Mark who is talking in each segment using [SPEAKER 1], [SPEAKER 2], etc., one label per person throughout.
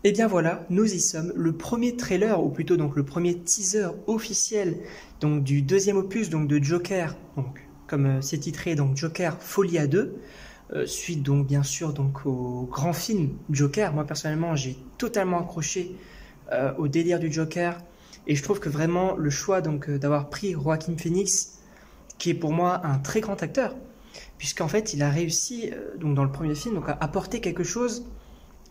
[SPEAKER 1] Et bien voilà, nous y sommes. Le premier trailer, ou plutôt donc le premier teaser officiel donc du deuxième opus donc de Joker, donc comme c'est titré donc Joker Folie à deux, suite donc bien sûr donc au grand film Joker. Moi personnellement j'ai totalement accroché au délire du Joker et je trouve que vraiment le choix donc d'avoir pris Joaquin Phoenix, qui est pour moi un très grand acteur, puisqu'en fait il a réussi donc dans le premier film donc à apporter quelque chose.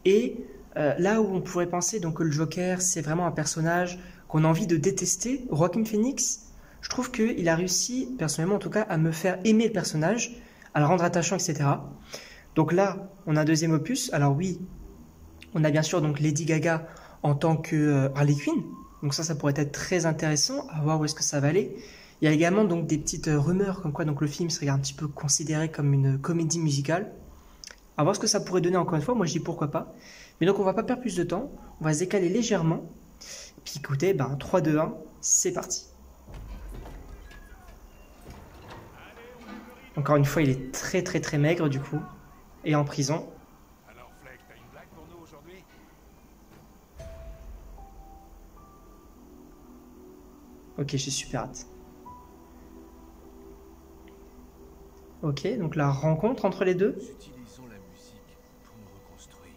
[SPEAKER 1] Et là où on pourrait penser donc que le Joker c'est vraiment un personnage qu'on a envie de détester, Joaquin Phoenix, je trouve qu'il a réussi, personnellement en tout cas, à me faire aimer le personnage, à le rendre attachant, etc. Donc là, on a un deuxième opus. Alors oui, on a bien sûr donc Lady Gaga en tant que Harley Quinn. Donc ça pourrait être très intéressant, à voir où est-ce que ça va aller. Il y a également donc des petites rumeurs comme quoi donc le film serait un petit peu considéré comme une comédie musicale. À voir ce que ça pourrait donner encore une fois, moi je dis pourquoi pas. Mais donc on va pas perdre plus de temps, on va se décaler légèrement. Puis écoutez, 3, 2, 1, c'est parti. Encore une fois, il est très maigre du coup, et en prison.
[SPEAKER 2] Alors Fleck, t'as une blague pour nous aujourd'hui?
[SPEAKER 1] Ok, j'ai super hâte. Ok, donc la rencontre entre les deux.
[SPEAKER 2] Nous utilisons la musique pour nous reconstruire.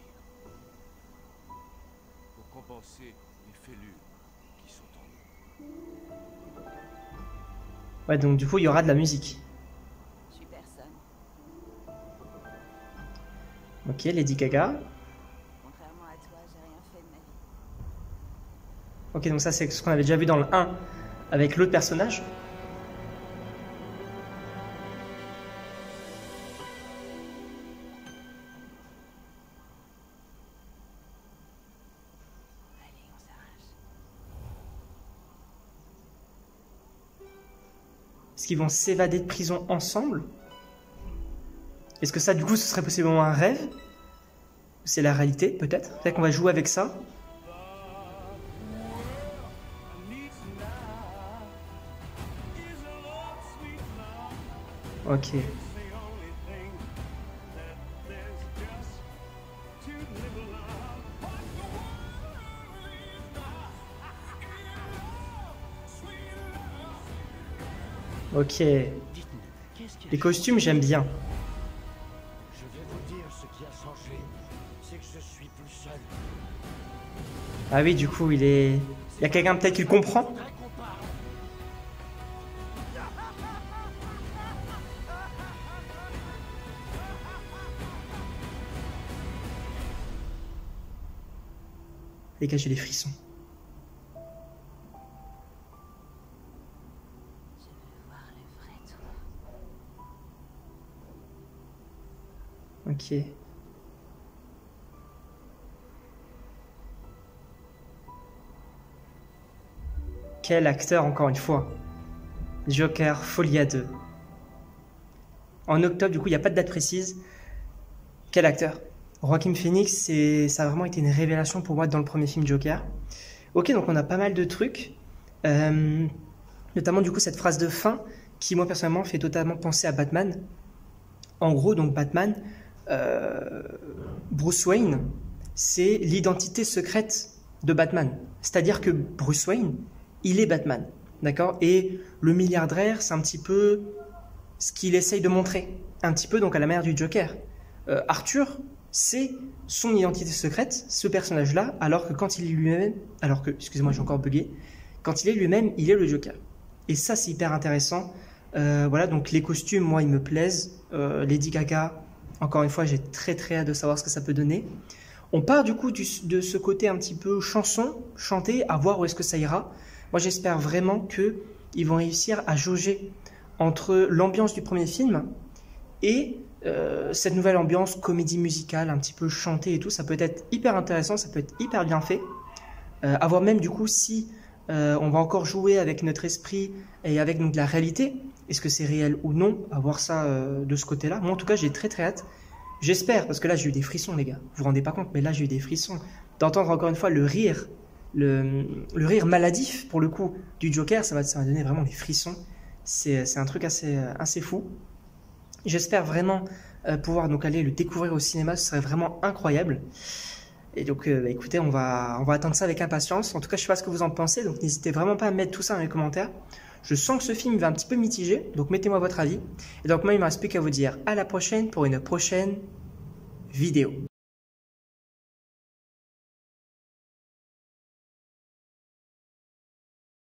[SPEAKER 2] Pour compenser les fêlures qui sont en nous.
[SPEAKER 1] Ouais, donc du coup, il y aura de la musique.
[SPEAKER 3] Je suis personne.
[SPEAKER 1] Ok, Lady Gaga.
[SPEAKER 3] Contrairement à toi, j'ai rien fait de ma vie.
[SPEAKER 1] Ok, donc ça c'est ce qu'on avait déjà vu dans le 1 avec l'autre personnage.
[SPEAKER 3] Allez, on s'arrache.
[SPEAKER 1] Est-ce qu'ils vont s'évader de prison ensemble? Est-ce que ça, du coup, ce serait possiblement un rêve? Ou c'est la réalité, peut-être? Peut-être qu'on va jouer avec ça. Ok. Ok. Les costumes, j'aime bien.
[SPEAKER 4] Je vais vous dire ce qui a changé, c'est que je suis plus seul.
[SPEAKER 1] Ah oui, du coup, il est... Il y a quelqu'un peut-être qui le comprend?
[SPEAKER 4] Faudrait qu'on parle.
[SPEAKER 1] Les gars, j'ai des frissons.
[SPEAKER 3] Je veux voir le vrai toi.
[SPEAKER 1] Ok. Quel acteur, encore une fois. Joker, Folie à deux. En octobre, du coup, il n'y a pas de date précise. Quel acteur? Joaquin Phoenix, ça a vraiment été une révélation pour moi dans le premier film Joker. Ok, donc on a pas mal de trucs. Notamment, du coup, cette phrase de fin qui, moi, personnellement, fait totalement penser à Batman. En gros, donc Batman, Bruce Wayne, c'est l'identité secrète de Batman. C'est-à-dire que Bruce Wayne, il est Batman, d'accord? Et le milliardaire, c'est un petit peu ce qu'il essaye de montrer, un petit peu donc à la manière du Joker. Arthur, c'est son identité secrète, ce personnage-là, alors que quand il est lui-même, excusez-moi, j'ai encore bugué, quand il est lui-même, il est le Joker. Et ça, c'est hyper intéressant. Voilà, donc les costumes, moi, ils me plaisent. Lady Gaga, encore une fois, j'ai très hâte de savoir ce que ça peut donner. On part du coup de ce côté un petit peu chanson, chanter, à voir où est-ce que ça ira. Moi, j'espère vraiment qu'ils vont réussir à jauger entre l'ambiance du premier film et cette nouvelle ambiance comédie musicale, un petit peu chantée et tout. Ça peut être hyper intéressant, ça peut être hyper bien fait. À voir même du coup si on va encore jouer avec notre esprit et avec donc la réalité. Est-ce que c'est réel ou non? À voir ça de ce côté-là. Moi, en tout cas, j'ai très hâte. J'espère, parce que là, j'ai eu des frissons, les gars. Vous vous rendez pas compte, mais là, j'ai eu des frissons. D'entendre encore une fois le rire, le rire maladif, pour le coup, du Joker, ça va donner vraiment des frissons. C'est un truc assez fou. J'espère vraiment pouvoir donc aller le découvrir au cinéma, ce serait vraiment incroyable. Et donc, bah, écoutez, on va attendre ça avec impatience. En tout cas, je sais pas ce que vous en pensez, donc n'hésitez vraiment pas à mettre tout ça dans les commentaires. Je sens que ce film va un petit peu mitigé, donc mettez-moi votre avis. Et donc moi, il ne me reste plus qu'à vous dire à la prochaine pour une prochaine vidéo.